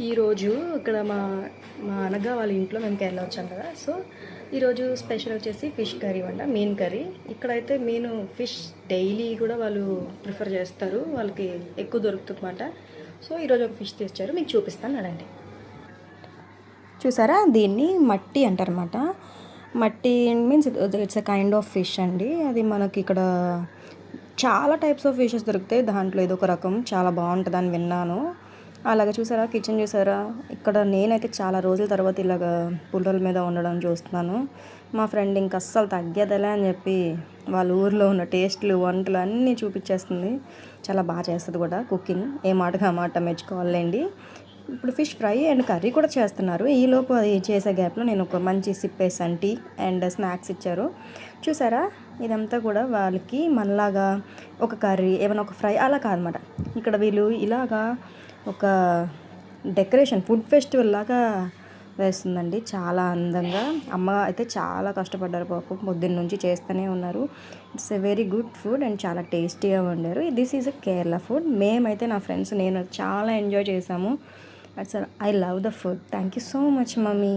ఈరోజు ఇక్కడ మా మా అనగా వాళ్ళ ఇంట్లో మేము కేరళ వచ్చాం కదా. సో ఈరోజు స్పెషల్ వచ్చేసి ఫిష్ కర్రీ వంట, మీన్ కర్రీ. ఇక్కడైతే మీను ఫిష్ డైలీ కూడా వాళ్ళు ప్రిఫర్ చేస్తారు, వాళ్ళకి ఎక్కువ దొరుకుతుందన్నమాట. సో ఈరోజు ఒక ఫిష్ తెచ్చారు, మీకు చూపిస్తాను అనండి. చూసారా, దీన్ని మట్టి అంటారన్నమాట. మట్టి means it's a kind of fish అండి. అది మనకి ఇక్కడ చాలా టైప్స్ ఆఫ్ ఫిషెస్ దొరుకుతాయి, దాంట్లో ఇది ఒక రకం. చాలా బాగుంటుంది అని విన్నాను. అలాగే చూసారా, కిచెన్ చూసారా. ఇక్కడ నేనైతే చాలా రోజుల తర్వాత ఇలాగ పుల్లల మీద ఉండడం చూస్తున్నాను. మా ఫ్రెండ్ ఇంక అస్సలు తగ్గేదలే అని చెప్పి వాళ్ళ ఊర్లో ఉన్న టేస్ట్లు వంటలు అన్నీ చూపించేస్తుంది. చాలా బాగా చేస్తుంది కూడా కుకింగ్, ఏ మాటగా మాట మెచ్చుకోవాలండి. ఇప్పుడు ఫిష్ ఫ్రై అండ్ కర్రీ కూడా చేస్తున్నారు. ఈలోపు అది చేసే గ్యాప్లో నేను ఒక మంచి సిప్ వేసాను, టీ అండ్ స్నాక్స్ ఇచ్చారు. చూసారా, ఇదంతా కూడా వాళ్ళకి మనలాగా ఒక కర్రీ ఏమైనా ఒక ఫ్రై అలా కాదనమాట. ఇక్కడ వీళ్ళు ఇలాగా ఒక డెకరేషన్, ఫుడ్ ఫెస్టివల్ లాగా వేస్తుందండి, చాలా అందంగా. అమ్మ అయితే చాలా కష్టపడ్డారు పాపం, పొద్దున్న నుంచి చేస్తూనే ఉన్నారు. It's a very good food and చాలా టేస్టీగా వండారు. This is a Kerala food. మేమైతే నా ఫ్రెండ్స్ నేను చాలా ఎంజాయ్ చేసాము. I love the food. Thank you so much mummy.